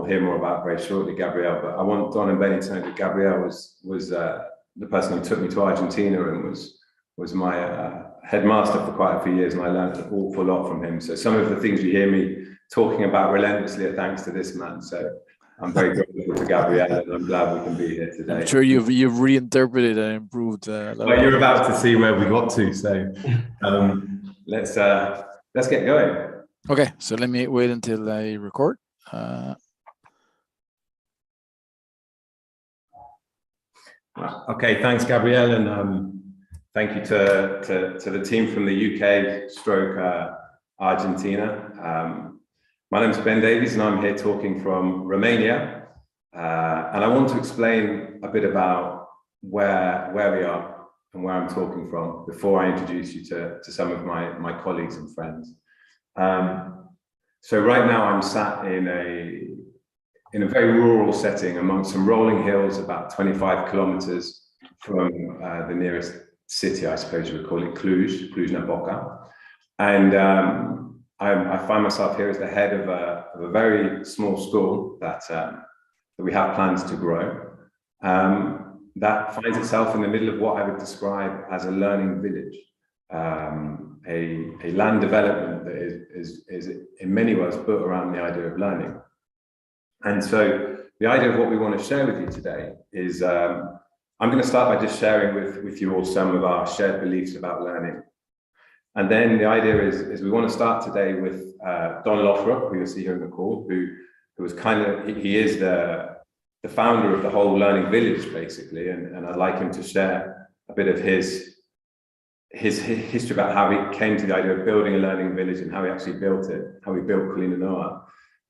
hear more about very shortly, Gabrielle. But I want Don and Benny to know that Gabrielle was the person who took me to Argentina and was my headmaster for quite a few years, and I learned an awful lot from him. So some of the things you hear me talking about relentlessly are thanks to this man. So I'm very grateful to Gabrielle, and I'm glad we can be here today. I'm sure you've reinterpreted and improved. Well, you're about to see where we got to, so let's get going. Okay, so let me wait until I record. Okay, thanks, Gabrielle, and thank you to the team from the UK stroke Argentina. My name is Ben Davies, and I'm here talking from Romania, and I want to explain a bit about where we are and where I'm talking from before I introduce you to some of my colleagues and friends. So right now I'm sat in a very rural setting amongst some rolling hills about 25 kilometers from the nearest city, I suppose you would call it, Cluj-Napoca. And I find myself here as the head of a very small school that we have plans to grow. That finds itself in the middle of what I would describe as a learning village, a land development that is in many ways built around the idea of learning. And so the idea of what we want to share with you today is I'm going to start by just sharing with you all some of our shared beliefs about learning. And then the idea is we want to start today with Don Lothrop, who you'll see here in the call, who was he is the founder of the whole learning village, basically, and I'd like him to share a bit of his history about how he came to the idea of building a learning village and how he actually built it, how we built Colina Noa.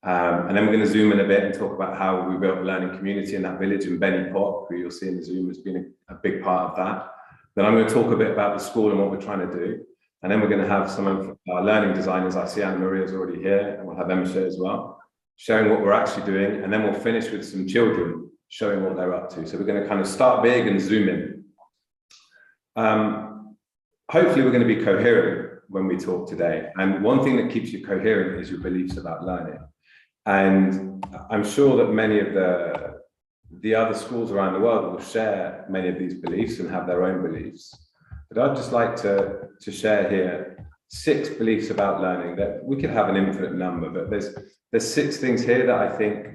And then we're going to zoom in a bit and talk about how we built a learning community in that village, and Benny Pott, who you'll see in the Zoom, has been a big part of that. Then I'm going to talk a bit about the school and what we're trying to do. And then we're going to have some of our learning designers. I see Anna Maria's already here, and we'll have Emma share as well, showing what we're actually doing. And then we'll finish with some children showing what they're up to. So we're going to kind of start big and zoom in. Hopefully we're going to be coherent when we talk today. And one thing that keeps you coherent is your beliefs about learning. And I'm sure that many of the other schools around the world will share many of these beliefs and have their own beliefs. But I'd just like to share here 6 beliefs about learning. That we could have an infinite number, but there's 6 things here that I think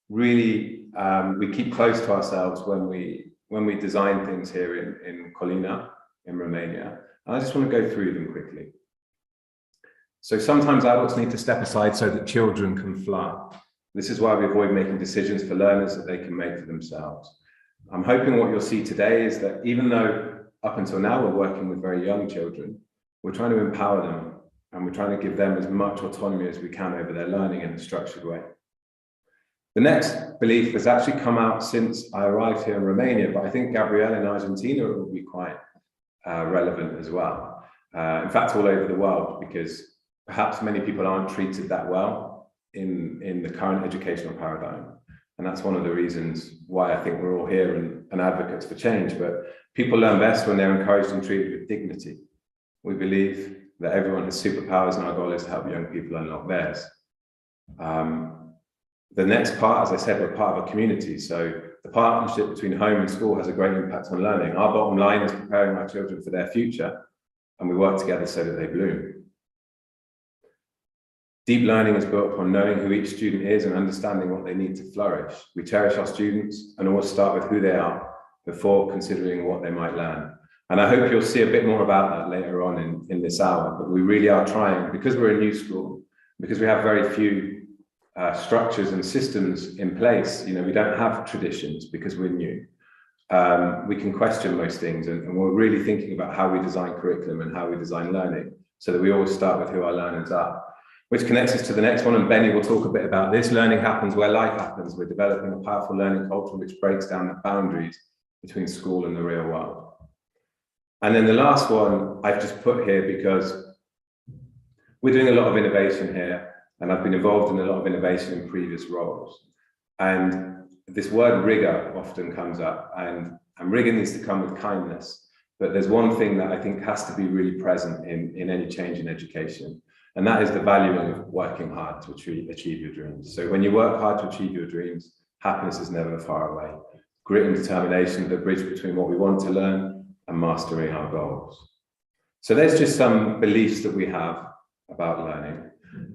really we keep close to ourselves when we design things here in Colina, in Romania. And I just want to go through them quickly. So sometimes adults need to step aside so that children can fly. This is why we avoid making decisions for learners that they can make for themselves. I'm hoping what you'll see today is that even though up until now we're working with very young children, we're trying to empower them, and we're trying to give them as much autonomy as we can over their learning in a structured way. The next belief has actually come out since I arrived here in Romania, but I think Gabrielle in Argentina will be quite relevant as well. In fact, all over the world, because perhaps many people aren't treated that well in the current educational paradigm. And that's one of the reasons why I think we're all here and advocates for change. But people learn best when they're encouraged and treated with dignity. We believe that everyone has superpowers, and our goal is to help young people unlock theirs. The next part, as I said, we're part of a community. So the partnership between home and school has a great impact on learning. Our bottom line is preparing our children for their future, and we work together so that they bloom. Deep learning is built upon knowing who each student is and understanding what they need to flourish. We cherish our students and always start with who they are before considering what they might learn. And I hope you'll see a bit more about that later on in this hour, but we really are trying, because we're a new school, because we have very few structures and systems in place. You know, we don't have traditions because we're new. We can question most things, and we're really thinking about how we design curriculum and how we design learning, so that we always start with who our learners are. Which connects us to the next one, and Benny will talk a bit about this. Learning happens where life happens. We're developing a powerful learning culture which breaks down the boundaries between school and the real world. And then the last one I've just put here because we're doing a lot of innovation here, and I've been involved in a lot of innovation in previous roles. And this word rigor often comes up, and rigor needs to come with kindness. But there's one thing that I think has to be really present in any change in education. And that is the value of working hard to achieve your dreams. So when you work hard to achieve your dreams, happiness is never far away. Grit and determination, the bridge between what we want to learn and mastering our goals. So there's just some beliefs that we have about learning.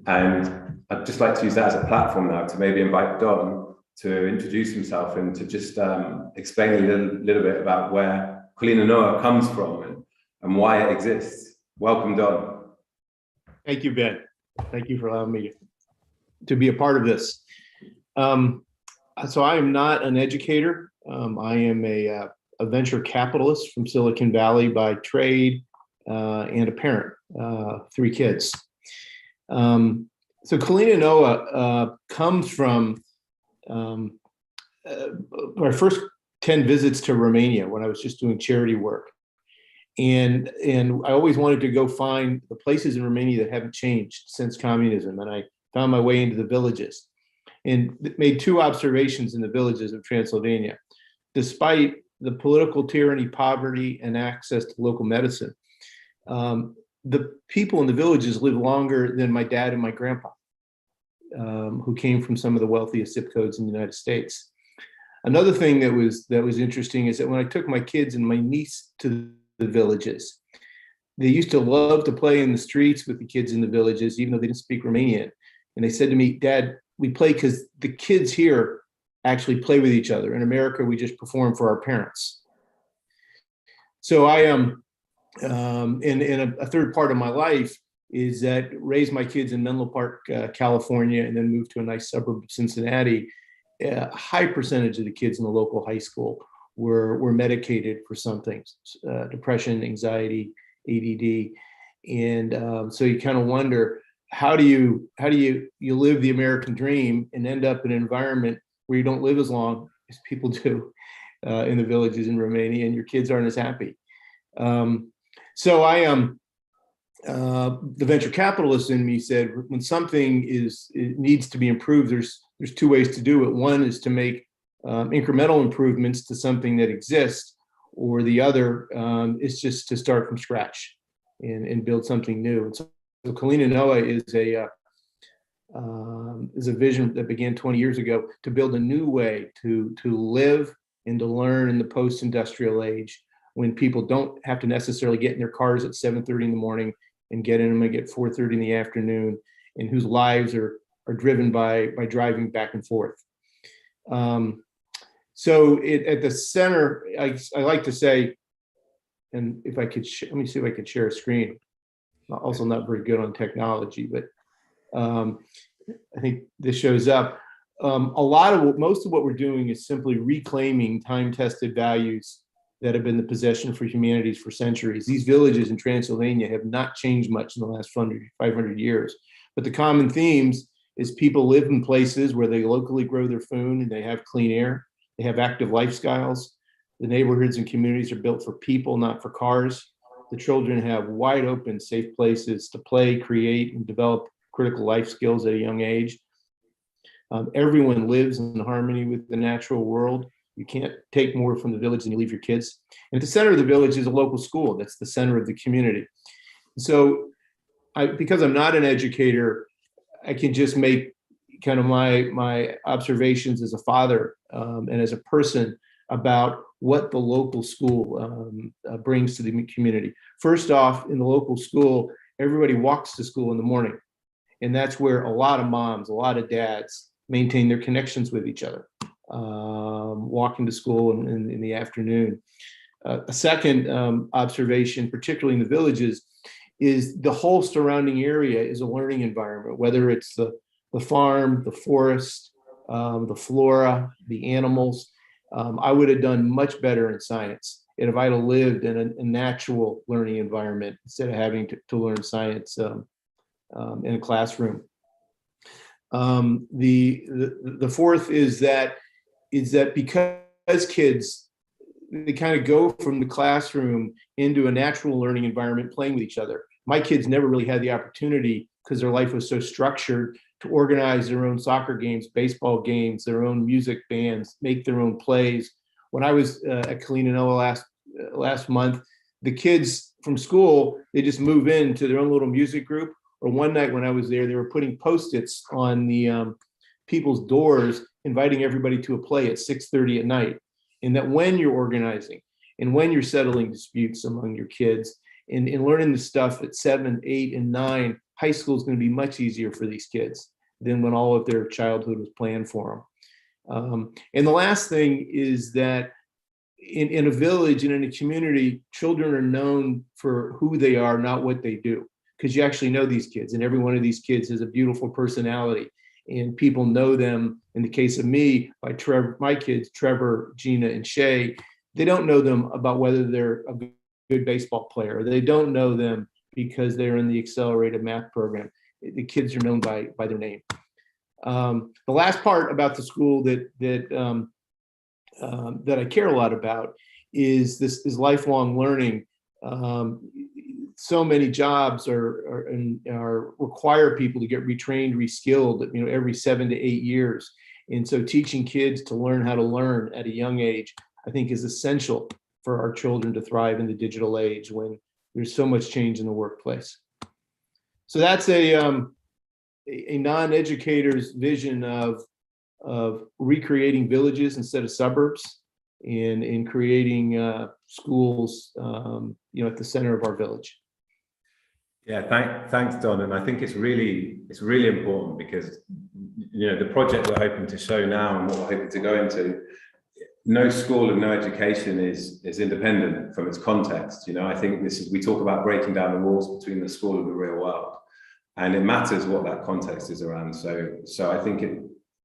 And I'd just like to use that as a platform now to maybe invite Don to introduce himself and to just explain a little bit about where Colina Noa comes from and why it exists. Welcome, Don. Thank you, Ben. Thank you for allowing me to be a part of this. So I am not an educator. I am a venture capitalist from Silicon Valley by trade and a parent, 3 kids. So Colina Noa comes from my first 10 visits to Romania when I was just doing charity work. And I always wanted to go find the places in Romania that haven't changed since communism. And I found my way into the villages and made 2 observations in the villages of Transylvania. Despite the political tyranny, poverty, and access to local medicine, the people in the villages live longer than my dad and my grandpa, who came from some of the wealthiest zip codes in the United States. Another thing that was interesting is that when I took my kids and my niece to the villages, they used to love to play in the streets with the kids in the villages, even though they didn't speak Romanian. And they said to me, "Dad, we play because the kids here actually play with each other. In America, we just perform for our parents." So I am, in a third part of my life is that raised my kids in Menlo Park, California, and then moved to a nice suburb of Cincinnati. A high percentage of the kids in the local high school were medicated for something, depression, anxiety, ADD. And so you kind of wonder, how do you live the American dream and end up in an environment where you don't live as long as people do in the villages in Romania, and your kids aren't as happy. So I am, the venture capitalist in me said, when something it needs to be improved, there's 2 ways to do it. One is to make incremental improvements to something that exists, or the other is just to start from scratch and build something new. And so Colina Noa is a vision that began 20 years ago to build a new way to live and to learn in the post-industrial age, when people don't have to necessarily get in their cars at 7:30 in the morning and get in them again at 4:30 in the afternoon, and whose lives are driven by driving back and forth. So at the center, I like to say, and if I could, let me see if I can share a screen. I'm also not very good on technology, but I think this shows up. Most of what we're doing is simply reclaiming time-tested values that have been the possession for humanities for centuries. These villages in Transylvania have not changed much in the last 500 years, but the common themes is people live in places where they locally grow their food and they have clean air, they have active lifestyles. The neighborhoods and communities are built for people, not for cars. The children have wide open, safe places to play, create, and develop critical life skills at a young age. Everyone lives in harmony with the natural world. You can't take more from the village than you leave your kids. And at the center of the village is a local school. That's the center of the community. So because I'm not an educator, I can just make kind of my observations as a father and as a person about what the local school brings to the community. First off, in the local school, everybody walks to school in the morning. And that's where a lot of moms, a lot of dads maintain their connections with each other, walking to school in the afternoon. A second observation, particularly in the villages, is the whole surrounding area is a learning environment, whether it's the farm, the forest, the flora, the animals. I would have done much better in science if I'd have lived in a natural learning environment instead of having to learn science in a classroom. The fourth is that because kids, they kind of go from the classroom into a natural learning environment, playing with each other. My kids never really had the opportunity, because their life was so structured, to organize their own soccer games, baseball games, their own music bands, make their own plays. When I was at Colina Noa last month, the kids from school, they just move into their own little music group, or one night when I was there, they were putting Post-its on the people's doors, inviting everybody to a play at 6:30 at night. And that when you're organizing and when you're settling disputes among your kids and learning the stuff at 7, 8, and 9, high school is going to be much easier for these kids than when all of their childhood was planned for them. And the last thing is that in a village and in a community, children are known for who they are, not what they do, because you actually know these kids, and every one of these kids has a beautiful personality, and people know them. In the case of me, my kids, Trevor, Gina, and Shay, they don't know them about whether they're a good baseball player. They don't know them because they're in the accelerated math program. The kids are known by their name. The last part about the school that I care a lot about is lifelong learning. So many jobs require people to get retrained, reskilled, every 7 to 8 years. And so teaching kids to learn how to learn at a young age, I think, is essential for our children to thrive in the digital age when there's so much change in the workplace. So that's a non-educator's vision of recreating villages instead of suburbs, and in creating schools, at the center of our village. Yeah, thanks, Don. And I think it's really important because, the project we're hoping to show now and what we're hoping to go into, no school and no education is independent from its context. I think we talk about breaking down the walls between the school and the real world, and it matters what that context is around. So I think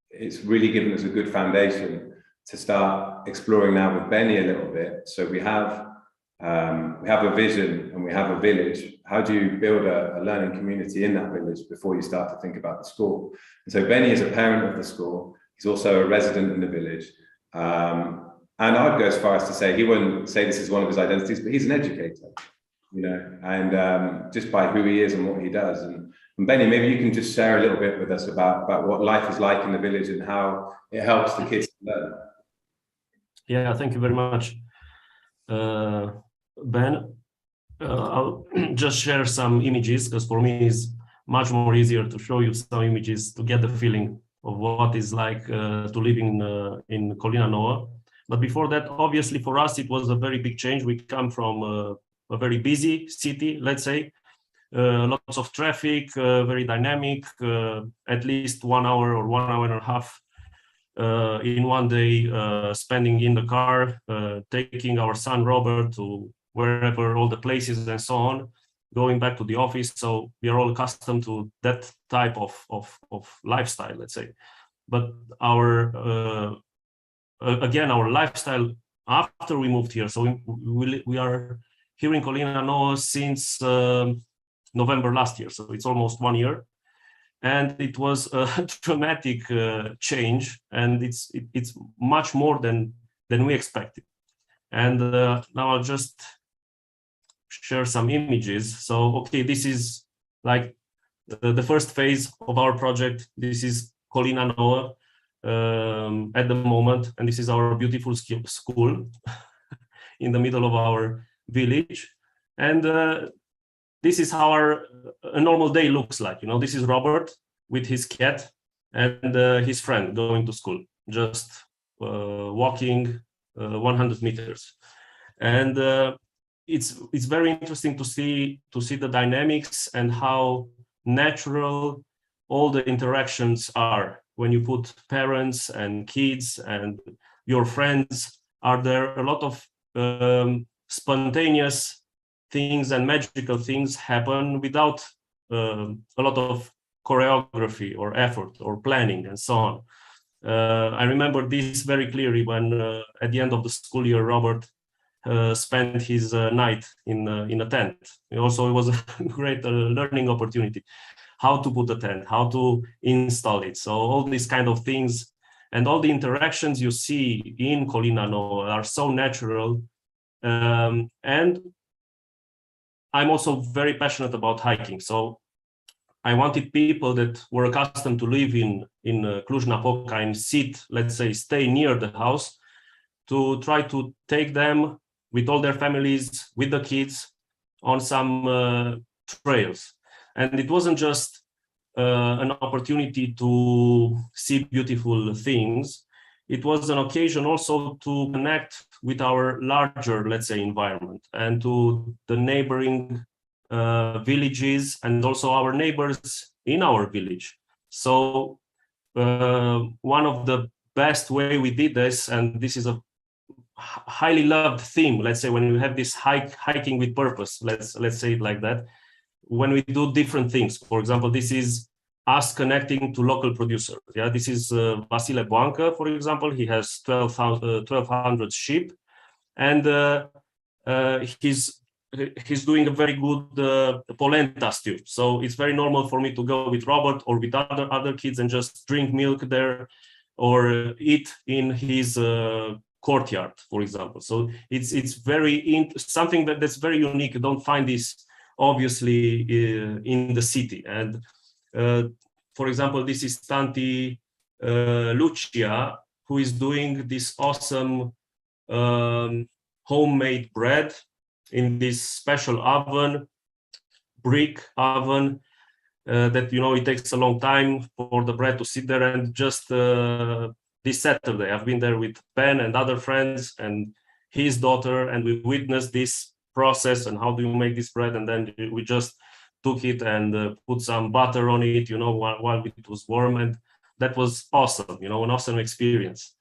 it's really given us a good foundation to start exploring now with Benny a little bit. So we have a vision and we have a village. How do you build a learning community in that village before you start to think about the school? And so Benny is a parent of the school. He's also a resident in the village. And I'd go as far as to say he wouldn't say this is one of his identities, but he's an educator, and just by who he is and what he does. And Benny, maybe you can just share a little bit with us about what life is like in the village and how it helps the kids to learn. Yeah, thank you very much, Ben. I'll just share some images because for me it's much more easier to show you some images to get the feeling of what it's like to live in Colina Noua. But before that, obviously for us, it was a very big change. We come from a very busy city, let's say, lots of traffic, very dynamic, at least 1 hour or 1 hour and a half in one day, spending in the car, taking our son Robert to wherever, all the places and so on, going back to the office. So we are all accustomed to that type of lifestyle, let's say. But our lifestyle after we moved here, so we are here in Colina Noua since November last year, so it's almost 1 year. And it was a dramatic change, and it's much more than we expected. And now I'll just share some images. So, okay, this is like the first phase of our project. This is Colina Noua at the moment, and this is our beautiful school in the middle of our village. And this is how a normal day looks like. This is Robert with his cat and his friend going to school, just walking 100 meters. And it's very interesting to see the dynamics and how natural all the interactions are when you put parents and kids and your friends are there. A lot of spontaneous things and magical things happen without a lot of choreography or effort or planning and so on. I remember this very clearly when at the end of the school year, Robert spent his night in a tent. Also, it was a great learning opportunity, how to put a tent, how to install it. So all these kind of things and all the interactions you see in Colina Noua are so natural. And I'm also very passionate about hiking. So I wanted people that were accustomed to live in Cluj-Napoca and stay near the house, to try to take them with all their families, with the kids, on some trails. And it wasn't just an opportunity to see beautiful things. It was an occasion also to connect with our larger, let's say, environment and to the neighboring villages and also our neighbors in our village. So one of the best way we did this, and this is a highly loved theme, let's say, when we have this hiking with purpose, let's say it like that, when we do different things. For example, this is us connecting to local producers. Yeah, this is Vasile Boancă, for example. He has 1,200 sheep, and he's doing a very good polenta stew. So it's very normal for me to go with Robert or with other kids and just drink milk there or eat in his courtyard, for example. So it's very something that's very unique. You don't find this obviously in the city. And for example, this is Tanti Lucia, who is doing this awesome homemade bread in this special oven, brick oven, that, you know, it takes a long time for the bread to sit there. And just this Saturday, I've been there with Ben and other friends and his daughter, and we witnessed this process and how do you make this bread. And then we just took it and put some butter on it, you know, while it was warm. And that was awesome, you know, an awesome experience.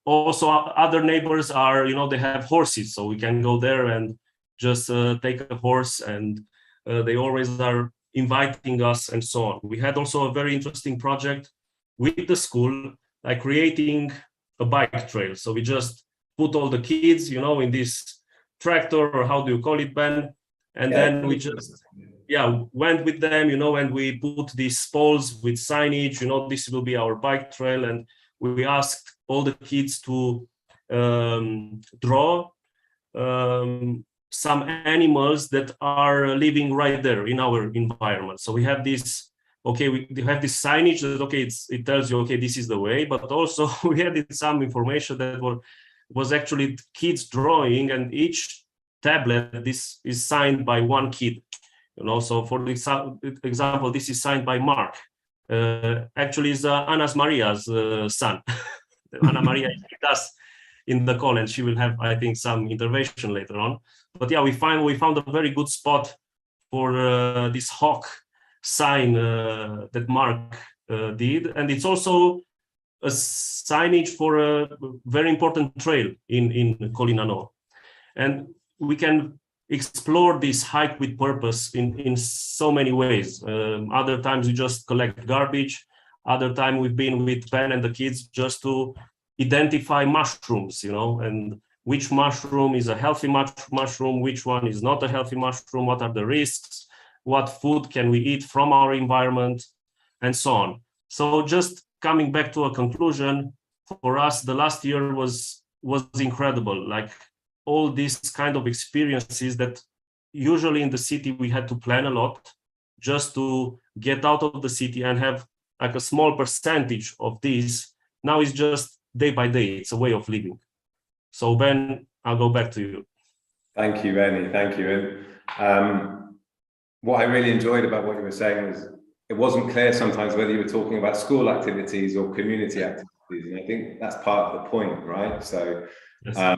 Also, other neighbors are, you know, they have horses, so we can go there and just take a horse, and they always are inviting us and so on. We had also a very interesting project with the school, like creating a bike trail. So we just put all the kids, you know, in this tractor, or how do you call it, Ben? And then we just, went with them, you know, and we put these poles with signage, you know, this will be our bike trail. And we asked all the kids to draw some animals that are living right there in our environment. So we have this, okay, we have this signage that, okay, it tells you, okay, this is the way, but also we added some information that was actually kids drawing, and each tablet, this is signed by one kid, you know. So for example, this is signed by Mark. Actually, is Anas Maria's son. Anna Maria is with us in the call, and she will have, I think, some intervention later on. But yeah, we found a very good spot for this hawk sign that Mark did, and it's also a signage for a very important trail in Colina Nouă. And we can explore this hike with purpose in so many ways. Other times we just collect garbage. Other time we've been with Ben and the kids just to identify mushrooms, you know, and which mushroom is a healthy mushroom, which one is not a healthy mushroom, what are the risks, what food can we eat from our environment, and so on. So just coming back to a conclusion, for us, the last year was incredible. Like all these kind of experiences that usually in the city we had to plan a lot just to get out of the city and have like a small percentage of this. Now it's just day by day. It's a way of living. So Ben, I'll go back to you. Thank you, Benny. Thank you. And what I really enjoyed about what you were saying was it wasn't clear sometimes whether you were talking about school activities or community activities. And I think that's part of the point, right? So yes.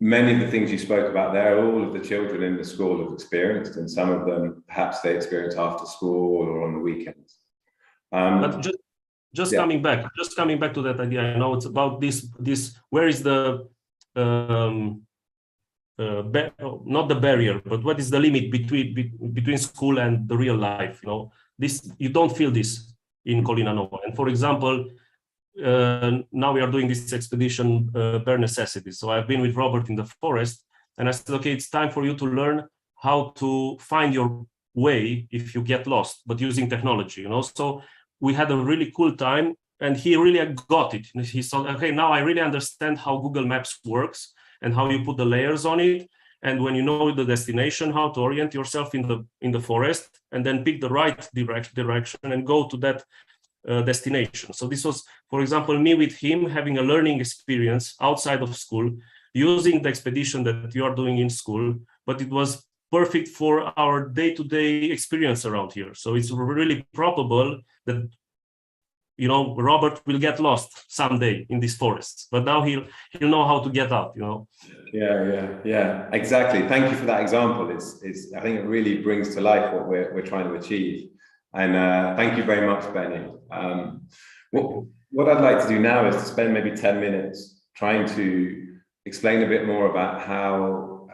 Many of the things you spoke about there, all of the children in the school have experienced, and some of them perhaps they experience after school or on the weekends. But just coming back to that idea, I know it's about this. Where is the not the barrier, but what is the limit between school and the real life? You know, this you don't feel this in Colina Nouă. And for example, now we are doing this expedition bare necessity. So I've been with Robert in the forest, and I said, okay, it's time for you to learn how to find your way if you get lost, but using technology. You know, so we had a really cool time, and he really got it. He said, okay, now I really understand how Google Maps works and how you put the layers on it. And when you know the destination, how to orient yourself in the forest, and then pick the right direction and go to that destination. So this was, for example, me with him having a learning experience outside of school, using the expedition that you are doing in school, but it was perfect for our day-to-day experience around here. So it's really probable that, you know, Robert will get lost someday in this forest, but now he'll know how to get out, you know. Yeah, exactly. Thank you for that example. It's I think it really brings to life what we're trying to achieve. And thank you very much, Benny. What I'd like to do now is to spend maybe 10 minutes trying to explain a bit more about how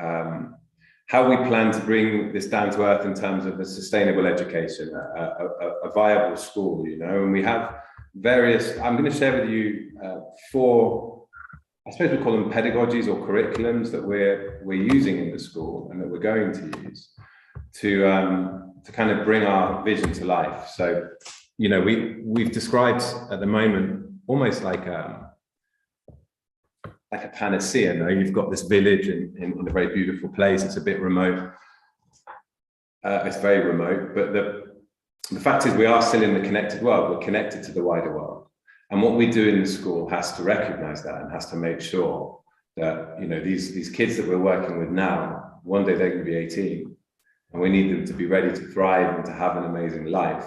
we plan to bring this down to earth in terms of a sustainable education, a viable school, you know. And we have various, I'm going to share with you 4, I suppose we call them pedagogies or curriculums that we're using in the school and that we're going to use to kind of bring our vision to life. So, you know, we've described at the moment almost like a panacea. No, you've got this village in a very beautiful place. It's a bit remote. It's very remote, but the fact is we are still in the connected world. We're connected to the wider world. And what we do in the school has to recognize that and has to make sure that, you know, these kids that we're working with now, one day they're going to be 18, and we need them to be ready to thrive and to have an amazing life.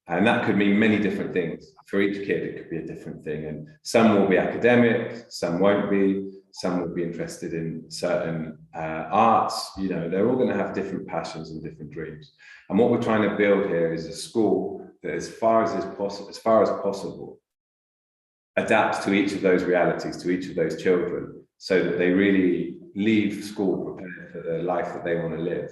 And that could mean many different things. For each kid, it could be a different thing. And some will be academic, some won't be, some will be interested in certain arts. You know, they're all going to have different passions and different dreams. And what we're trying to build here is a school that, as far as possible, adapts to each of those realities, to each of those children, so that they really leave school prepared for the life that they want to live.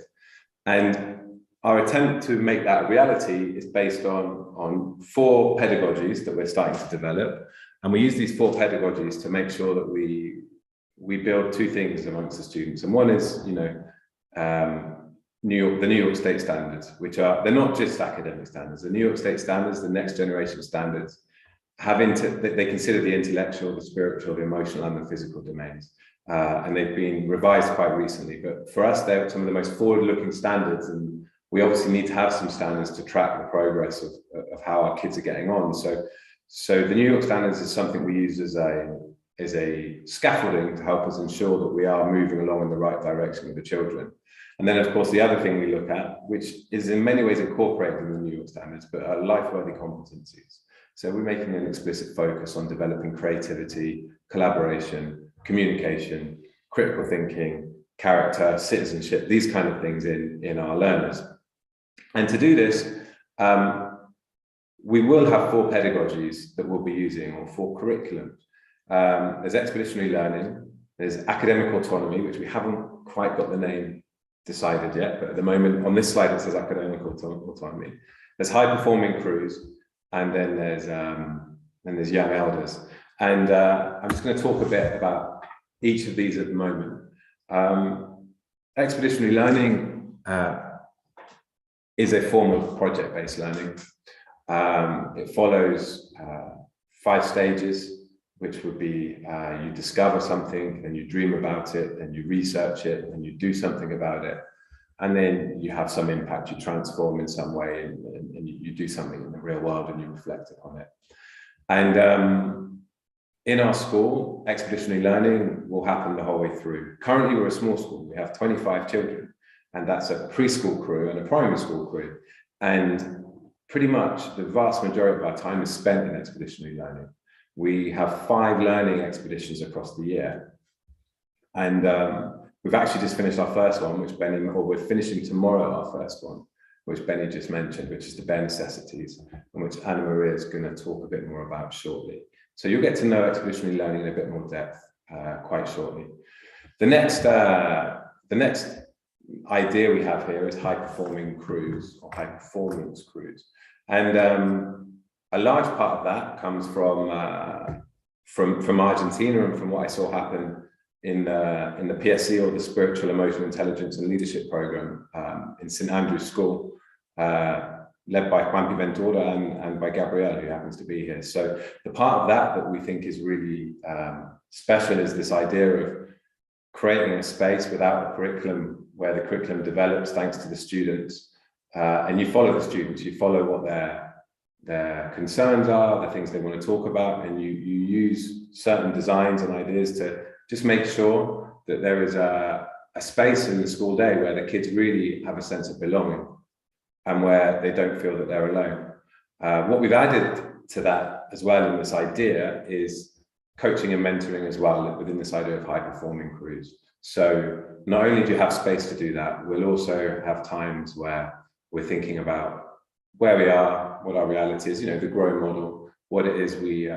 And our attempt to make that a reality is based on 4 pedagogies that we're starting to develop. And we use these 4 pedagogies to make sure that we build 2 things amongst the students. And one is, you know, the New York State standards, which are, they're not just academic standards. The New York State standards, the next generation standards, they consider the intellectual, the spiritual, the emotional, and the physical domains. And they've been revised quite recently. But for us, they're some of the most forward-looking standards, and we obviously need to have some standards to track the progress of how our kids are getting on. So the New York standards is something we use as a scaffolding to help us ensure that we are moving along in the right direction with the children. And then, of course, the other thing we look at, which is in many ways incorporated in the New York standards, but are life-worthy competencies. So we're making an explicit focus on developing creativity, collaboration, communication, critical thinking, character, citizenship, these kind of things in our learners. And to do this, we will have 4 pedagogies that we'll be using, or 4 curriculums. There's Expeditionary Learning, there's Academic Autonomy, which we haven't quite got the name decided yet, but at the moment on this slide it says Academic Autonomy. There's High Performing Crews, and then there's Young Elders. And I'm just going to talk a bit about each of these at the moment. Expeditionary Learning is a form of project-based learning. It follows 5 stages, which would be you discover something, then you dream about it, then you research it, and you do something about it. And then you have some impact, you transform in some way, and you do something in the real world and you reflect upon it. And in our school, expeditionary learning will happen the whole way through. Currently, we're a small school. We have 25 children, and that's a preschool crew and a primary school crew. And pretty much the vast majority of our time is spent in expeditionary learning. We have 5 learning expeditions across the year. And we've actually just finished our first one, which we're finishing tomorrow our first one, which Benny just mentioned, which is the bare necessities, and which Anna Maria is going to talk a bit more about shortly. So you'll get to know expeditionary learning in a bit more depth quite shortly. The next idea we have here is high performing crews, or high performance crews. And a large part of that comes from Argentina, and from what I saw happen in the PSC, or the Spiritual, Emotional Intelligence and Leadership Program in St. Andrew's School, led by Juan Piventura and by Gabrielle, who happens to be here. So the part of that we think is really special is this idea of creating a space without a curriculum, where the curriculum develops thanks to the students, and you follow the students, you follow what their concerns are, the things they want to talk about, and you use certain designs and ideas to just make sure that there is a a space in the school day where the kids really have a sense of belonging and where they don't feel that they're alone. What we've added to that as well in this idea is coaching and mentoring as well within this idea of high performing crews. So not only do you have space to do that, we'll also have times where we're thinking about where we are, what our reality is, the grow model, what it is we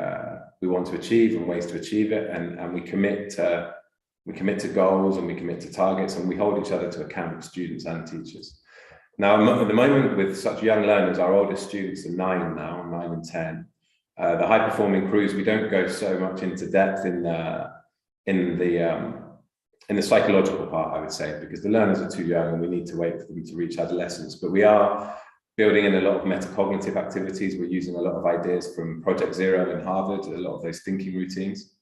want to achieve and ways to achieve it, and we commit to goals and we commit to targets, and we hold each other to account, students and teachers. Now, at the moment, with such young learners, our oldest students are 9 now, 9 and 10. The high performing crews, we don't go so much into depth in the psychological part, I would say, because the learners are too young and we need to wait for them to reach adolescence. But we are building in a lot of metacognitive activities. We're using a lot of ideas from Project Zero in Harvard, a lot of those thinking routines.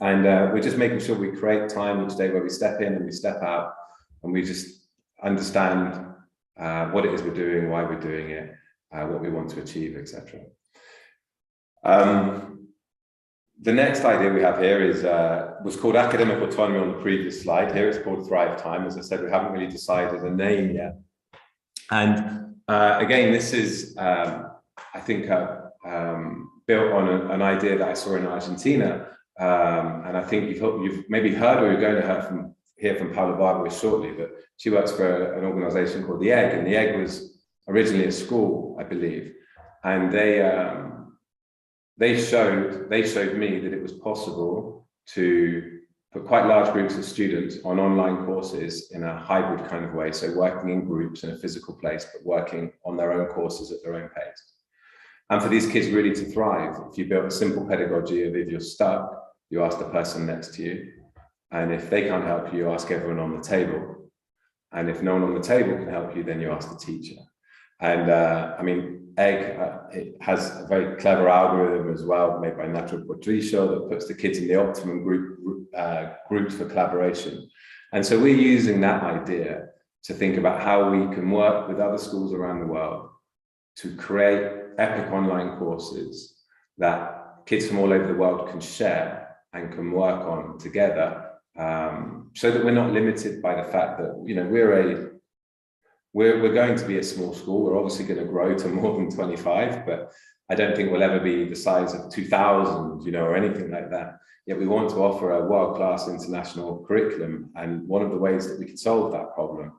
And we're just making sure we create time each day where we step in and we step out and we just understand what it is we're doing, why we're doing it, what we want to achieve, etc. The next idea we have here is was called academic autonomy on the previous slide. Here it's called Thrive Time. As I said, we haven't really decided a name yet. And again, this is, I think, built on an idea that I saw in Argentina. And I think you've maybe heard, or you're going to hear from Paula Barber shortly, but she works for an organization called The Egg, and The Egg was originally a school, I believe. And they showed me that it was possible to put quite large groups of students on online courses in a hybrid kind of way, so working in groups in a physical place, but working on their own courses at their own pace. And for these kids really to thrive, if you built a simple pedagogy of if you're stuck, you ask the person next to you, and if they can't help you, you ask everyone on the table. And if no one on the table can help you, then you ask the teacher. And I mean, Egg, it has a very clever algorithm as well, made by Nacho Portricio, that puts the kids in the optimum groups for collaboration. And so we're using that idea to think about how we can work with other schools around the world to create epic online courses that kids from all over the world can share and can work on together, so that we're not limited by the fact that, we're going to be a small school. We're obviously going to grow to more than 25, but I don't think we'll ever be the size of 2,000, or anything like that. Yet we want to offer a world-class international curriculum. And one of the ways that we can solve that problem,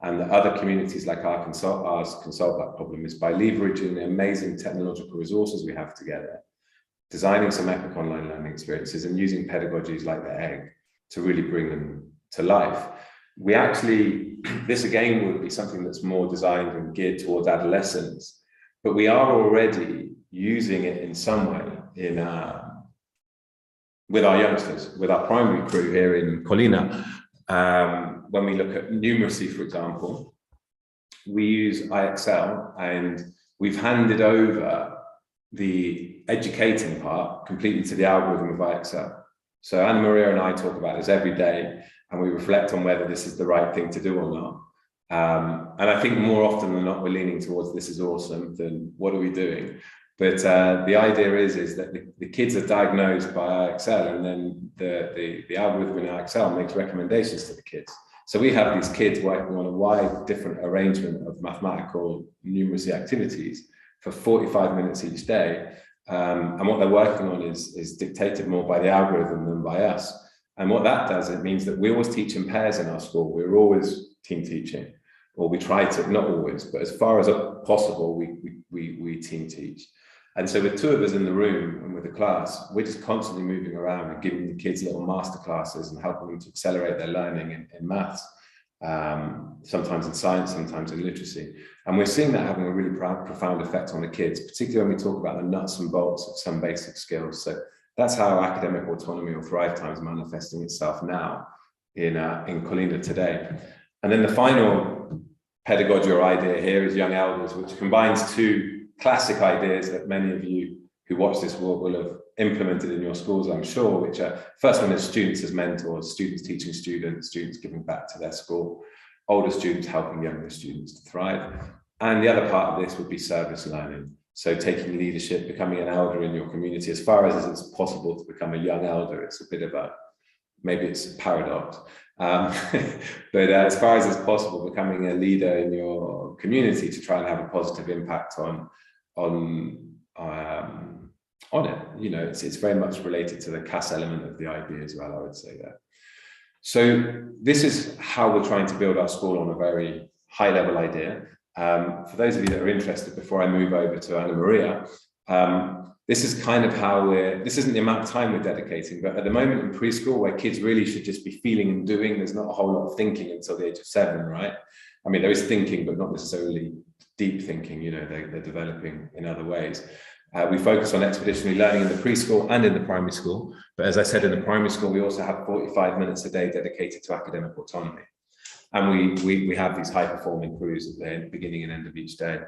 and that other communities like ours can solve that problem, is by leveraging the amazing technological resources we have together, designing some epic online learning experiences, and using pedagogies like The Egg to really bring them to life. We actually, this again would be something that's more designed and geared towards adolescents, but we are already using it in some way with our youngsters, with our primary crew here in Colina. When we look at numeracy, for example, we use IXL, and we've handed over the educating part completely to the algorithm of IXL. So Anna Maria and I talk about this every day, and we reflect on whether this is the right thing to do or not. And I think more often than not, we're leaning towards this is awesome than what are we doing? But the idea is that the kids are diagnosed by IXL, and then the algorithm in IXL makes recommendations to the kids. So we have these kids working on a wide different arrangement of mathematical numeracy activities for 45 minutes each day. And what they're working on is dictated more by the algorithm than by us. And what that does, it means that we always teach in pairs in our school. We're always team teaching, or we try to, not always, but as far as possible, we team teach. And so with 2 of us in the room and with the class, we're just constantly moving around and giving the kids little master classes and helping them to accelerate their learning in maths, sometimes in science, sometimes in literacy. And we're seeing that having a really profound effect on the kids, particularly when we talk about the nuts and bolts of some basic skills. So that's how academic autonomy or Thrive Time is manifesting itself now in Colina today. And then the final pedagogy or idea here is Young Elders, which combines 2 classic ideas that many of you who watch this will have implemented in your schools, I'm sure, which are, first one is students as mentors, students teaching students, students giving back to their school, older students helping younger students to thrive. And the other part of this would be service learning. So taking leadership, becoming an elder in your community, as far as it's possible to become a young elder. It's a bit of maybe it's a paradox. But as far as it's possible, becoming a leader in your community to try and have a positive impact on it. You know, it's very much related to the CAS element of the idea as well, I would say that. So this is how we're trying to build our school on a very high level idea. For those of you that are interested, before I move over to Anna Maria, this is kind of how this isn't the amount of time we're dedicating, but at the moment in preschool, where kids really should just be feeling and doing, there's not a whole lot of thinking until the age of 7, right? I mean, there is thinking, but not necessarily deep thinking, you know, they're developing in other ways. We focus on expeditionary learning in the preschool and in the primary school. But as I said, in the primary school, we also have 45 minutes a day dedicated to academic autonomy. And we have these high performing crews at the beginning and end of each day.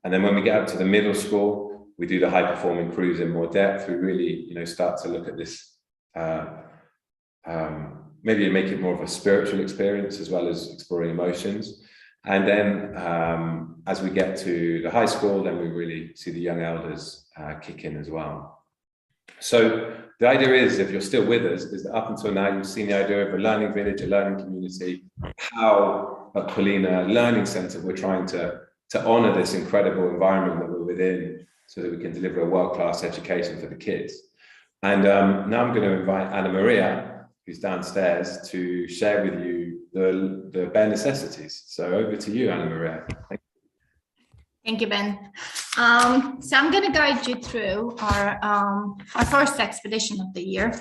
And then when we get up to the middle school, we do the high performing crews in more depth. We really, you know, start to look at this, maybe make it more of a spiritual experience as well as exploring emotions. And then as we get to the high school, then we really see the young elders kick in as well. So the idea is, if you're still with us, is that up until now, you've seen the idea of a learning village, a learning community, how at Paulina Learning Centre, we're trying to honour this incredible environment that we're within so that we can deliver a world-class education for the kids. And now I'm going to invite Anna Maria, who's downstairs, to share with you the bare necessities. So over to you, Anna Maria. Thank you, Ben. So I'm going to guide you through our first expedition of the year.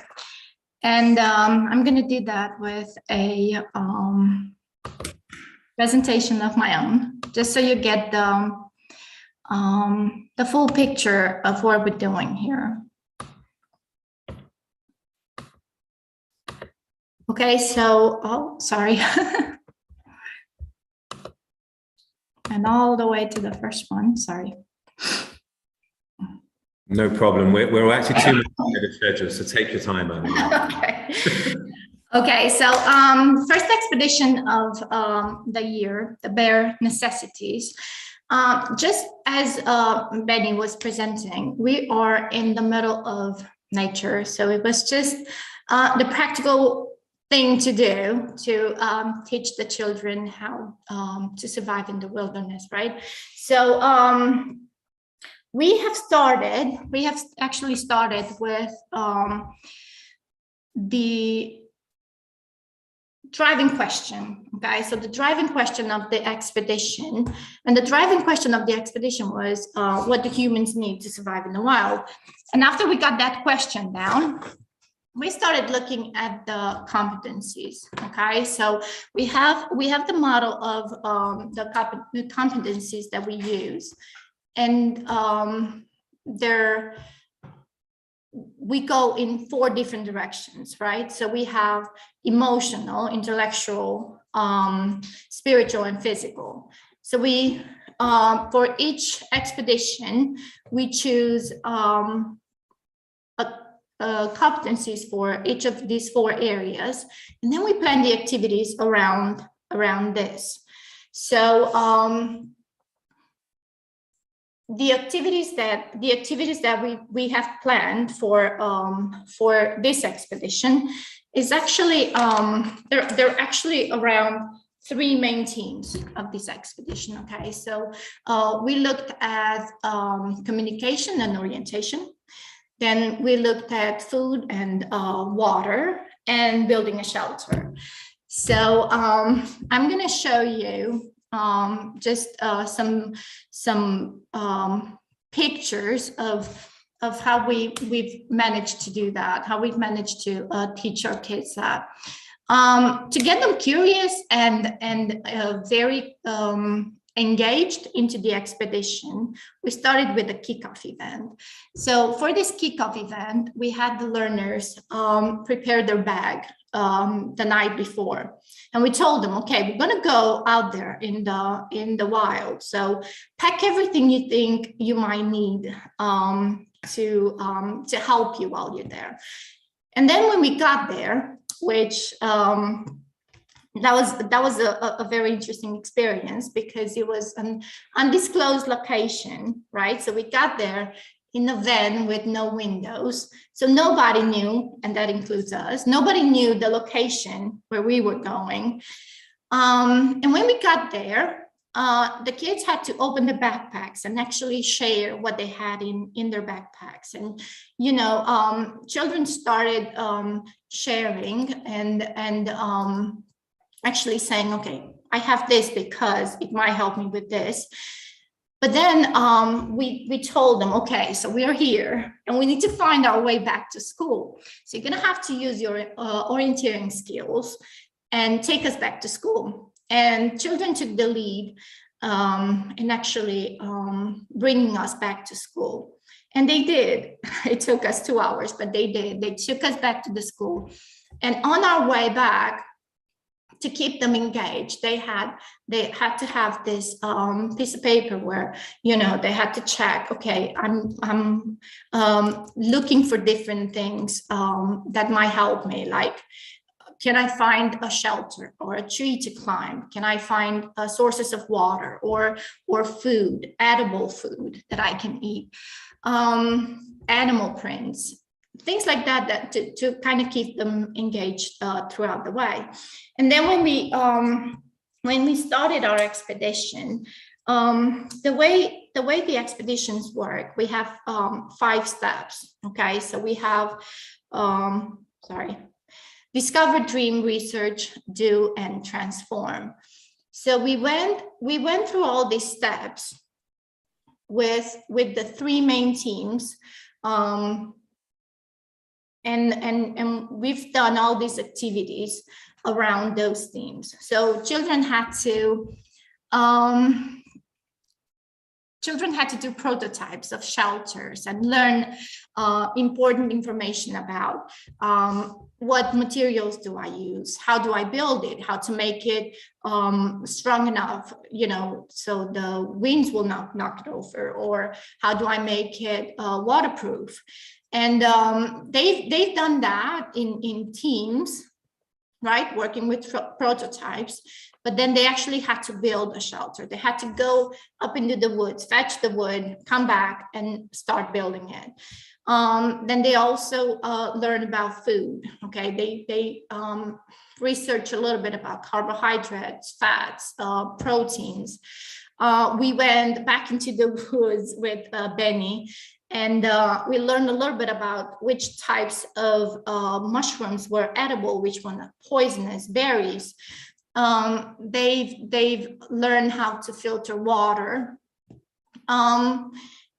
And I'm going to do that with a presentation of my own, just so you get the full picture of what we're doing here. Okay, so, oh, sorry. And all the way to the first one, sorry. No problem. We're actually 2 minutes ahead of schedule, so take your time, Anna. Okay. Okay, so first expedition of the year, the bare necessities. Just as Benny was presenting, we are in the middle of nature, so it was just the practical thing to do to teach the children how to survive in the wilderness, right? So we have actually started with the driving question, okay? So the driving question of the expedition, and the driving question of the expedition was, what do humans need to survive in the wild? And after we got that question down, we started looking at the competencies, okay? So we have the model of the competencies that we use. And we go in 4 different directions, right? So we have emotional, intellectual, spiritual, and physical. So we, for each expedition, we choose competencies for each of these 4 areas, and then we plan the activities around this. So the activities that we have planned for this expedition is actually they're actually around 3 main themes of this expedition. Okay, so we looked at communication and orientation. Then we looked at food and water and building a shelter. So I'm going to show you just some pictures of how we've managed to do that, how we've managed to teach our kids that. To get them curious and very engaged into the expedition, we started with a kickoff event. So for this kickoff event, we had the learners prepare their bag the night before, and we told them, okay, we're going to go out there in the wild, so pack everything you think you might need to help you while you're there. And then when we got there, which that was a very interesting experience, because it was an undisclosed location, right? So we got there in a van with no windows. So nobody knew, and that includes us, nobody knew the location where we were going. And when we got there, the kids had to open the backpacks and actually share what they had in their backpacks. And, you know, children started sharing and actually saying, okay, I have this because it might help me with this. But then we told them, okay, so we are here and we need to find our way back to school. So you're gonna have to use your orienteering skills and take us back to school. And children took the lead in actually bringing us back to school. And they did. It took us 2 hours, but they did. They took us back to the school. And on our way back, to keep them engaged, they had to have this piece of paper where, you know, they had to check, okay, I'm looking for different things that might help me, like, can I find a shelter or a tree to climb? Can I find sources of water or food, edible food that I can eat? Animal prints, things like that to kind of keep them engaged throughout the way. And then when we started our expedition, the way the expeditions work, we have 5 steps. Okay, so we have discover, dream, research, do, and transform. So we went through all these steps with the 3 main teams. And we've done all these activities around those themes. So children had to do prototypes of shelters and learn important information about what materials do I use, how do I build it, how to make it strong enough, you know, so the winds will not knock it over, or how do I make it waterproof. And they've done that in teams, right, working with prototypes, but then they actually had to build a shelter. They had to go up into the woods, fetch the wood, come back and start building it. Then they also learn about food. Okay, they research a little bit about carbohydrates, fats, proteins. We went back into the woods with Benny, and we learned a little bit about which types of mushrooms were edible, which one are poisonous, berries. They've learned how to filter water.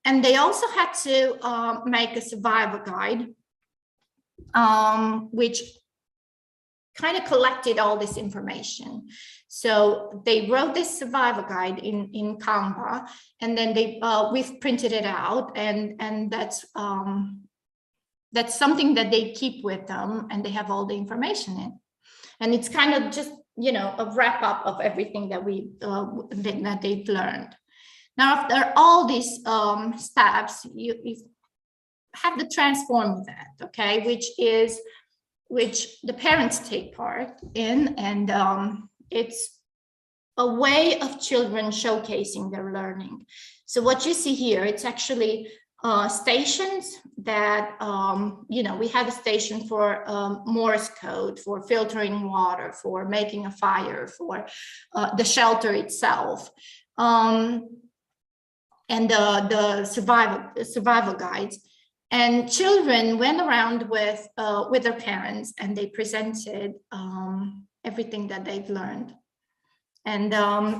And they also had to make a survival guide, which kind of collected all this information. So they wrote this survival guide in Canva, and then we've printed it out, and that's something that they keep with them, and they have all the information in. And it's kind of just, you know, a wrap up of everything that that they've learned. Now, after all these steps, you have the transform event, okay, which the parents take part in, and it's a way of children showcasing their learning. So what you see here, it's actually stations that, you know, we had a station for Morse code, for filtering water, for making a fire, for the shelter itself. And the survival guides. And children went around with their parents, and they presented everything that they've learned. And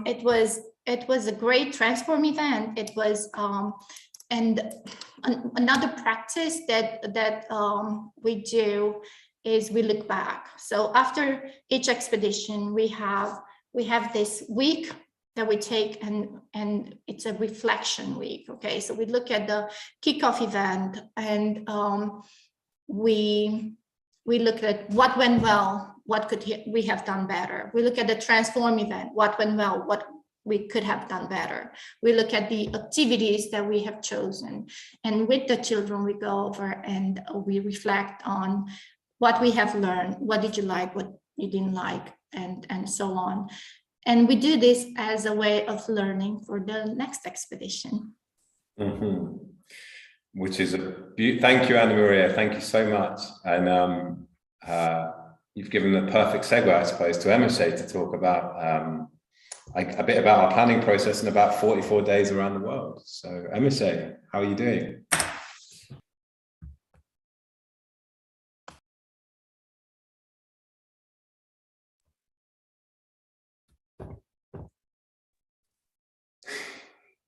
it was a great transform event. It was and another practice that we do is we look back. So after each expedition, we have this week that we take, and it's a reflection week. Okay, so we look at the kickoff event, and we look at what went well, what could we have done better. We look at the transform event, what went well, what we could have done better. We look at the activities that we have chosen, and with the children we go over and we reflect on what we have learned, what did you like, what you didn't like, and so on. And we do this as a way of learning for the next expedition. Mm-hmm. which is thank you, Anna Maria. Thank you so much. And you've given the perfect segue, I suppose, to Emerse to talk about a bit about our planning process and about 44 days around the world. So Emerse, how are you doing?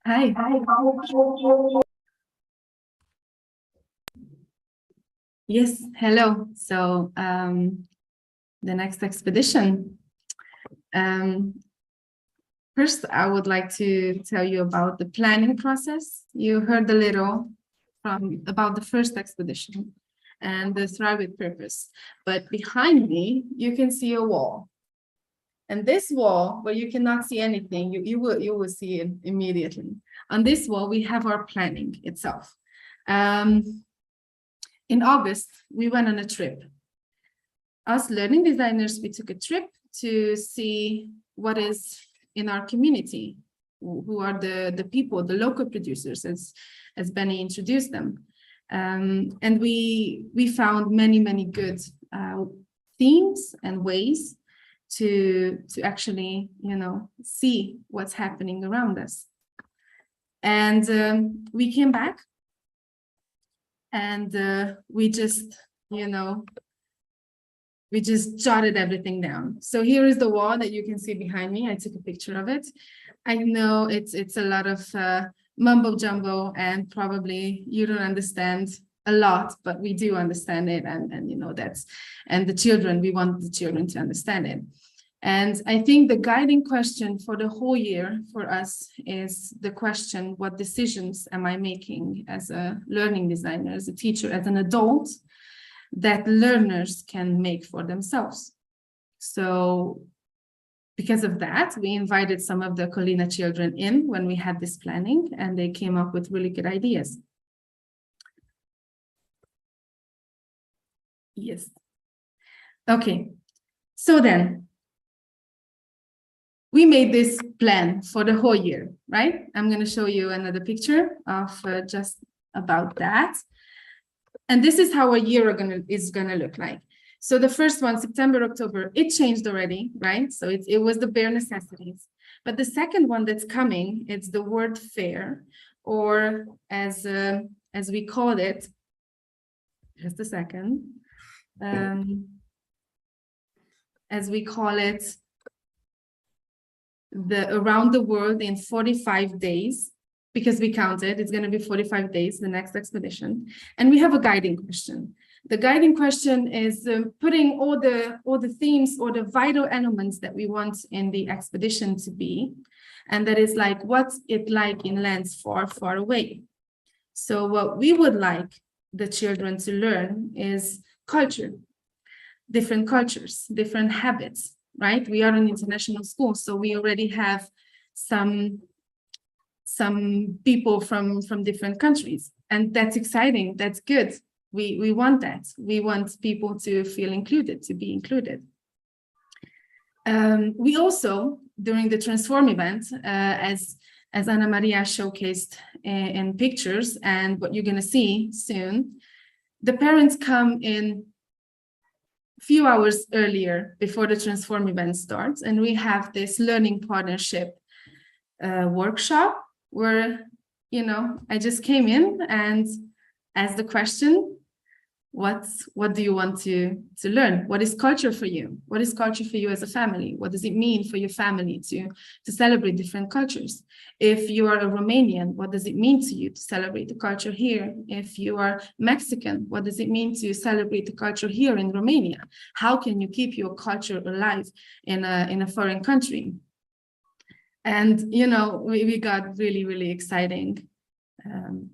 Hi. Yes, hello. So the next expedition. First, I would like to tell you about the planning process. You heard a little about the first expedition and the Thrive with Purpose. But behind me, you can see a wall. And this wall, where you cannot see anything, you will see it immediately. On this wall, we have our planning itself. In August, we went on a trip. Us learning designers, we took a trip to see what is in our community, who are the people, the local producers, as Benny introduced them. And we found many good themes and ways to actually, see what's happening around us. And we came back and we just jotted everything down. So here is the wall that you can see behind me. I took a picture of it. I know it's a lot of mumbo jumbo and probably you don't understand a lot, but we do understand it. And the children, we want the children to understand it. And I think the guiding question for the whole year for us is the question, what decisions am I making as a learning designer, as a teacher, as an adult, that learners can make for themselves? So because of that, we invited some of the Colina children in when we had this planning, and they came up with really good ideas. Yes. Okay. So then, we made this plan for the whole year, right? I'm going to show you another picture of just about that. And this is how a year is going to look like. So the first one, September, October, it changed already, right? So it was the bare necessities. But the second one that's coming, it's the word fair, or as we called it, just a second, as we call it, the around the world in 45 days, because we counted, it's going to be 45 days, the next expedition. And we have a guiding question. The guiding question is putting all the themes or the vital elements that we want in the expedition to be. And that is like, what's it like in lands far, far away? So what we would like the children to learn is culture, different cultures, different habits, right? We are an international school, so we already have some people from different countries, and that's exciting. That's good. We want that. We want people to feel included, to be included. We also, during the Transform event, as Anna Maria showcased in pictures, and what you're going to see soon, the parents come in few hours earlier before the Transform event starts, and we have this learning partnership workshop where, I just came in and asked the question, what do you want to learn? What is culture for you? What is culture for you as a family? What does it mean for your family to celebrate different cultures? If you are a Romanian, what does it mean to you to celebrate the culture here? If you are Mexican, what does it mean to celebrate the culture here in Romania? How can you keep your culture alive in a foreign country? And, we got really, really exciting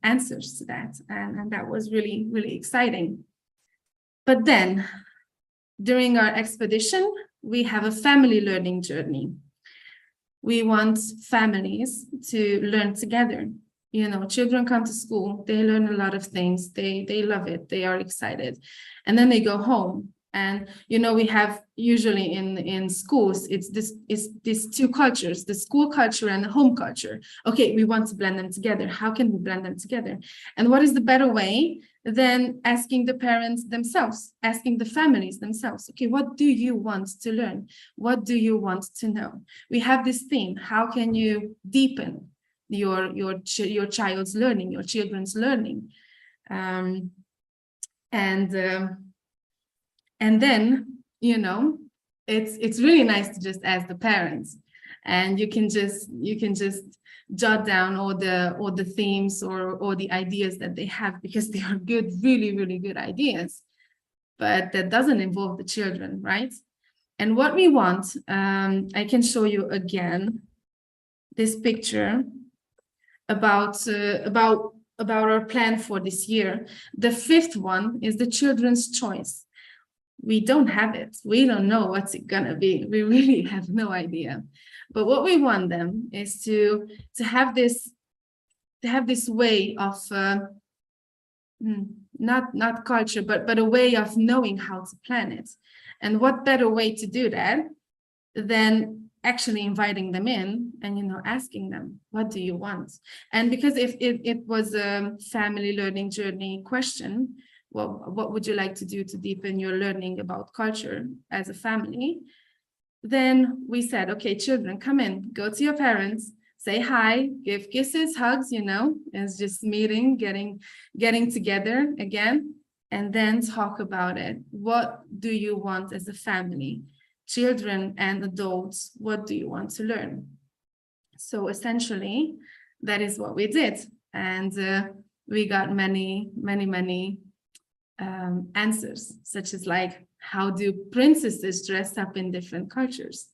answers to that. And that was really, really exciting. But then during our expedition, we have a family learning journey. We want families to learn together. Children come to school, they learn a lot of things. They love it. They are excited. And then they go home And we have usually in schools, it's these two cultures, the school culture and the home culture. Okay, we want to blend them together. How can we blend them together? And what is the better way than asking the parents themselves, asking the families themselves? Okay, what do you want to learn? What do you want to know? We have this theme. How can you deepen your child's learning, your children's learning? And then, it's really nice to just ask the parents, and you can just jot down all the themes or the ideas that they have, because they are good, really, really good ideas, but that doesn't involve the children, right? And what we want, I can show you again this picture about our plan for this year. The fifth one is the children's choice. We don't have it. We don't know what's it gonna be. We really have no idea. But what we want them is to have this way of not culture, but a way of knowing how to plan it. And what better way to do that than actually inviting them in and asking them, what do you want? And because if it was a family learning journey question, well, what would you like to do to deepen your learning about culture as a family? Then we said, okay, children, come in, go to your parents, say hi, give kisses, hugs, it's just meeting, getting together again, and then talk about it. What do you want as a family? Children and adults, what do you want to learn? So essentially, that is what we did. And we got many answers, such as like, how do princesses dress up in different cultures?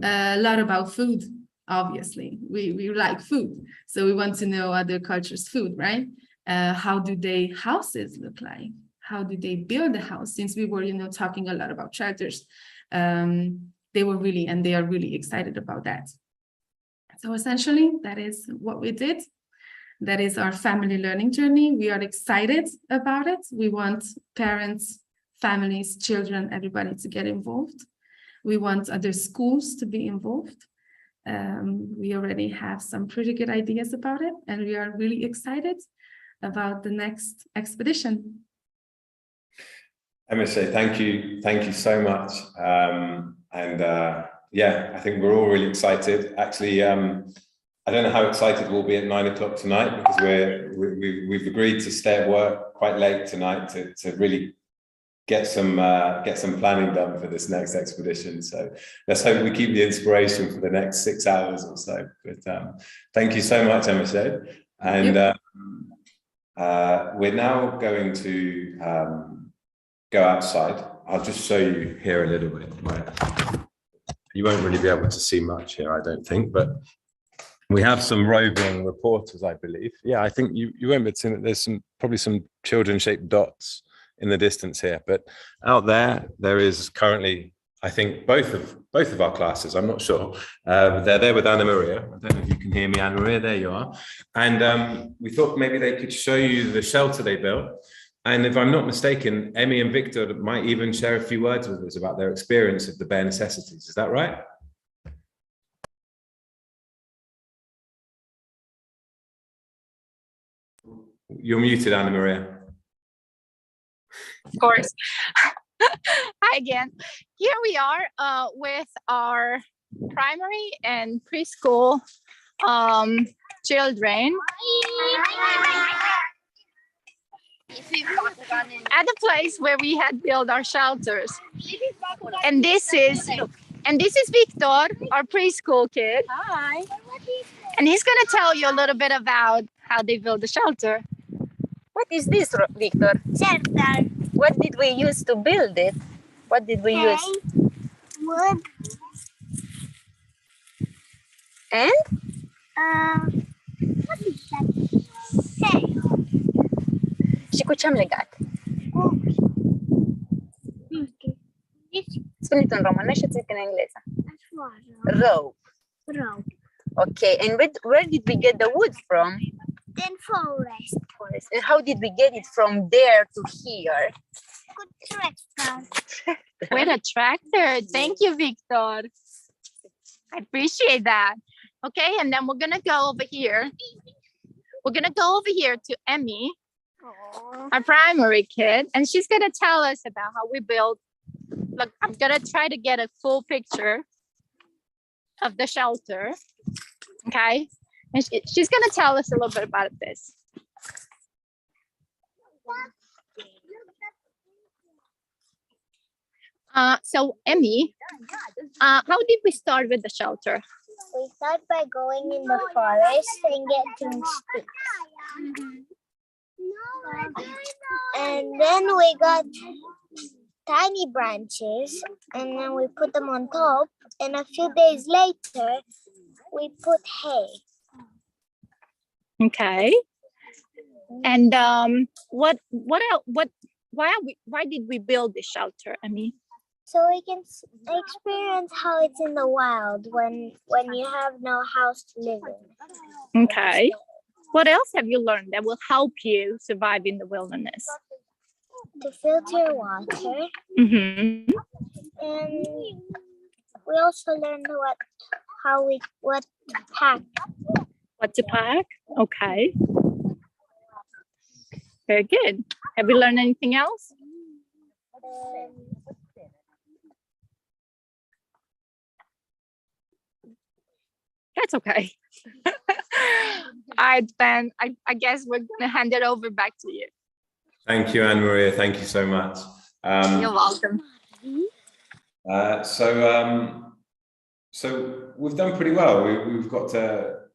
A lot about food, obviously. We like food, so we want to know other cultures' food, right? How do their houses look like? How do they build a house? Since we were, talking a lot about shelters, they are really excited about that. So essentially, that is what we did. That is our family learning journey. We are excited about it. We want parents, families, children, everybody to get involved. We want other schools to be involved. We already have some pretty good ideas about it, and we are really excited about the next expedition. MSA, thank you so much. Yeah, I think we're all really excited. Actually, I don't know how excited we'll be at 9 o'clock tonight, because we've agreed to stay at work quite late tonight to really get some planning done for this next expedition. So let's hope we keep the inspiration for the next 6 hours or so. But thank you so much, MSA. And we're now going to go outside. I'll just show you here a little bit. You won't really be able to see much here, I don't think, but we have some roving reporters, I believe. Yeah, I think you won't be seeing that there's probably some children-shaped dots in the distance here, but out there is currently, I think, both of our classes. I'm not sure. They're there with Anna Maria. I don't know if you can hear me, Anna Maria. There you are. And we thought maybe they could show you the shelter they built. And if I'm not mistaken, Emmy and Victor might even share a few words with us about their experience of the bare necessities. Is that right? You're muted, Anna Maria. Of course. Hi again. Here we are with our primary and preschool children at the place where we had built our shelters. And this is Victor, our preschool kid. Hi. And he's going to tell you a little bit about how they built the shelter. What is this, Victor? Shelter. What did we use to build it? What did we use? Wood. And? What is that? Say. Și cu ce am legat? Spune-te în română și zic în engleză. Rope. Rope. Okay, and where did we get the wood from? Then forest. And how did we get it from there to here? Good tractor. With a tractor. Thank you, Victor. I appreciate that. Okay, and then we're gonna go over here. We're gonna go over here to Emmy, our primary kid, and she's gonna tell us about how we build. Look, I'm gonna try to get a full picture of the shelter. Okay, and she's gonna tell us a little bit about this. So Emmy, how did we start with the shelter? We start by going in the forest and getting sticks. And then we got tiny branches and then we put them on top. And a few days later, we put hay. Okay. And why did we build this shelter, Emmy? So we can experience how it's in the wild when you have no house to live in. Okay. What else have you learned that will help you survive in the wilderness? To filter water. Mm-hmm. And we also learned what to pack. What to pack? Okay. Very good. Have we learned anything else? That's okay. All right, Ben, I guess we're gonna hand it over back to you. Thank you, Anne-Maria. Thank you so much. You're welcome. So we've done pretty well. We've got to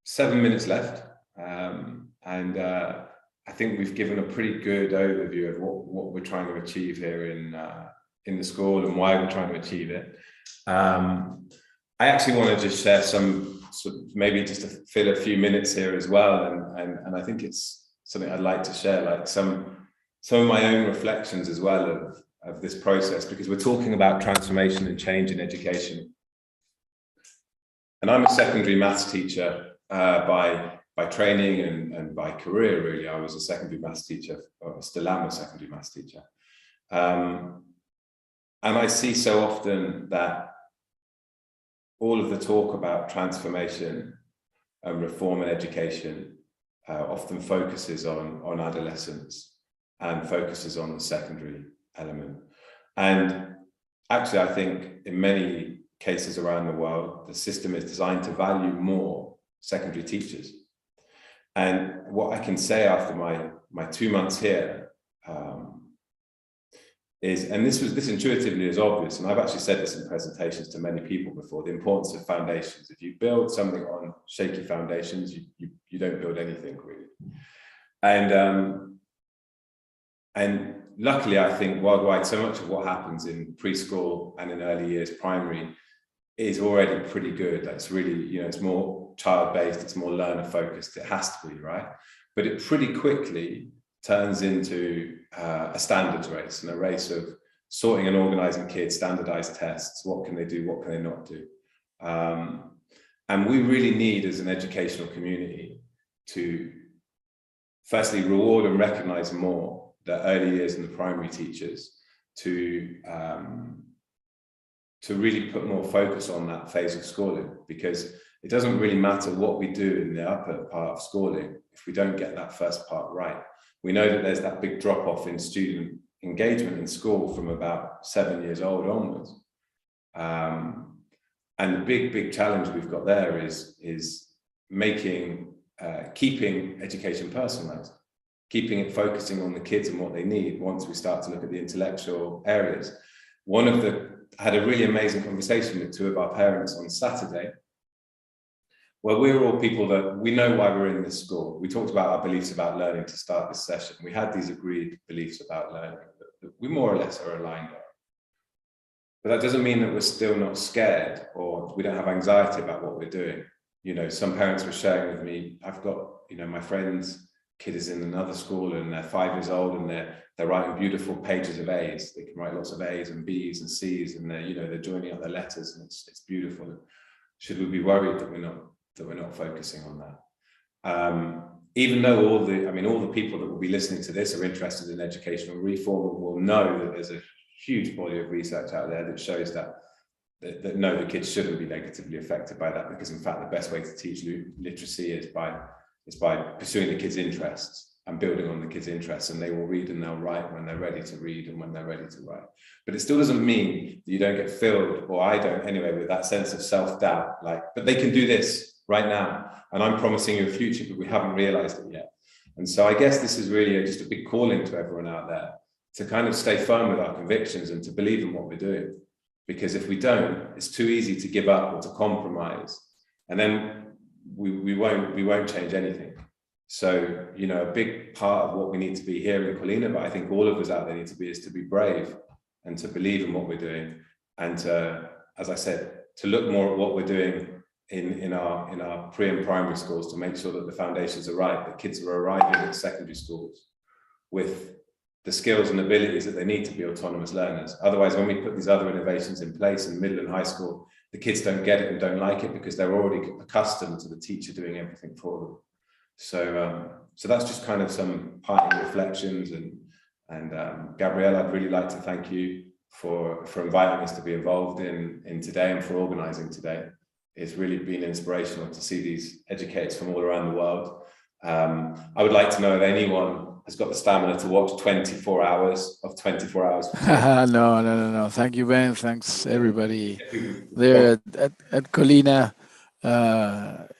7 minutes left, and I think we've given a pretty good overview of what we're trying to achieve here in the school and why we're trying to achieve it. I actually want to just share maybe just to fill a few minutes here as well, and I think it's something I'd like to share, like some of my own reflections as well of this process, because we're talking about transformation and change in education. And I'm a secondary maths teacher by training and by career, really. I was a secondary maths teacher, or still am a secondary maths teacher. And I see so often that all of the talk about transformation and reform in education often focuses on adolescence and focuses on the secondary element. And actually, I think in many cases around the world, the system is designed to value more secondary teachers. And what I can say after my 2 months here is, and this intuitively is obvious, and I've actually said this in presentations to many people before, the importance of foundations. If you build something on shaky foundations, you don't build anything really. And luckily, I think worldwide, so much of what happens in preschool and in early years primary is already pretty good. That's really, it's more child-based, it's more learner-focused, it has to be, right? But it pretty quickly turns into a standards race, and a race of sorting and organizing kids, standardized tests, what can they do, what can they not do? And we really need, as an educational community, to firstly reward and recognize more the early years and the primary teachers, to really put more focus on that phase of schooling, because it doesn't really matter what we do in the upper part of schooling if we don't get that first part right. We know that there's that big drop off in student engagement in school from about 7 years old onwards. And the big challenge we've got there is keeping education personalized, keeping it focusing on the kids and what they need once we start to look at the intellectual areas. I had a really amazing conversation with 2 of our parents on Saturday, where we're all people that we know why we're in this school. We talked about our beliefs about learning to start this session. We had these agreed beliefs about learning that we more or less are aligned on. But that doesn't mean that we're still not scared or we don't have anxiety about what we're doing. Some parents were sharing with me, I've got, my friend's kid is in another school and they're 5 years old and they're writing beautiful pages of A's. They can write lots of A's and B's and C's, and they're joining up their letters, and it's beautiful. Should we be worried that we're not focusing on that? Even though all the people that will be listening to this are interested in educational reform and will know that there's a huge body of research out there that shows that no, the kids shouldn't be negatively affected by that, because in fact the best way to teach literacy is by pursuing the kids' interests and building on the kids' interests, and they will read and they'll write when they're ready to read and when they're ready to write. But it still doesn't mean that you don't get filled, or I don't anyway, with that sense of self-doubt, like, but they can do this right now, and I'm promising you a future, but we haven't realized it yet. And so I guess this is really just a big calling to everyone out there to kind of stay firm with our convictions and to believe in what we're doing. Because if we don't, it's too easy to give up or to compromise, and then we won't change anything. So, you know, a big part of what we need to be here in Colina, but I think all of us out there need to be, is to be brave and to believe in what we're doing, and to, as I said, to look more at what we're doing in our pre and primary schools, to make sure that the foundations are right, that kids are arriving at secondary schools with the skills and abilities that they need to be autonomous learners. Otherwise, when we put these other innovations in place in middle and high school, the kids don't get it and don't like it because they're already accustomed to the teacher doing everything for them. So that's just kind of some parting reflections. And Gabrielle, I'd really like to thank you for inviting us to be involved in today and for organizing today. It's really been inspirational to see these educators from all around the world. I would like to know if anyone has got the stamina to watch 24 hours. No. Thank you, Ben. Thanks everybody there at Colina.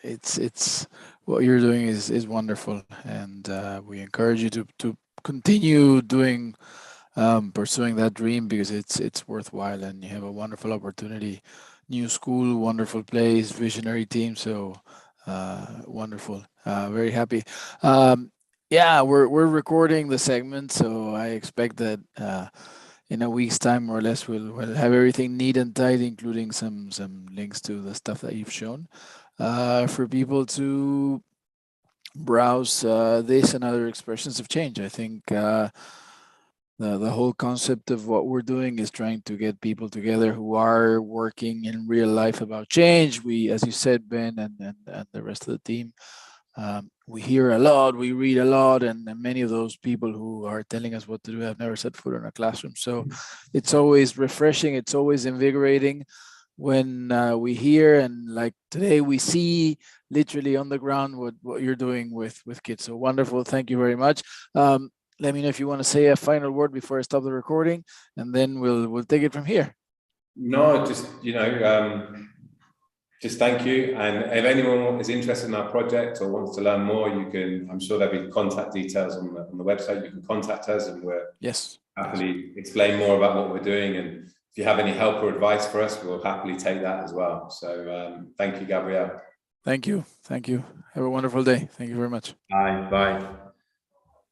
It's what you're doing is wonderful, and we encourage you to continue doing pursuing that dream, because it's worthwhile, and you have a wonderful opportunity. New school, wonderful place, visionary team. So wonderful. Very happy. Yeah, we're recording the segment, so I expect that in a week's time, more or less, we'll have everything neat and tight, including some links to the stuff that you've shown, for people to browse this and other expressions of change. I think the whole concept of what we're doing is trying to get people together who are working in real life about change. We, as you said, Ben, and the rest of the team, we hear a lot, we read a lot, and many of those people who are telling us what to do have never set foot in a classroom. So it's always refreshing, it's always invigorating when we hear, and like today we see literally on the ground what you're doing with kids. So wonderful. Thank you very much. Let me know if you want to say a final word before I stop the recording, and then we'll take it from here. No, just, just thank you. And if anyone is interested in our project or wants to learn more, you can, I'm sure there'll be contact details on the website. You can contact us, and we're happily explain more about what we're doing. And if you have any help or advice for us, we'll happily take that as well. So thank you, Gabrielle. Thank you. Have a wonderful day. Thank you very much. Bye.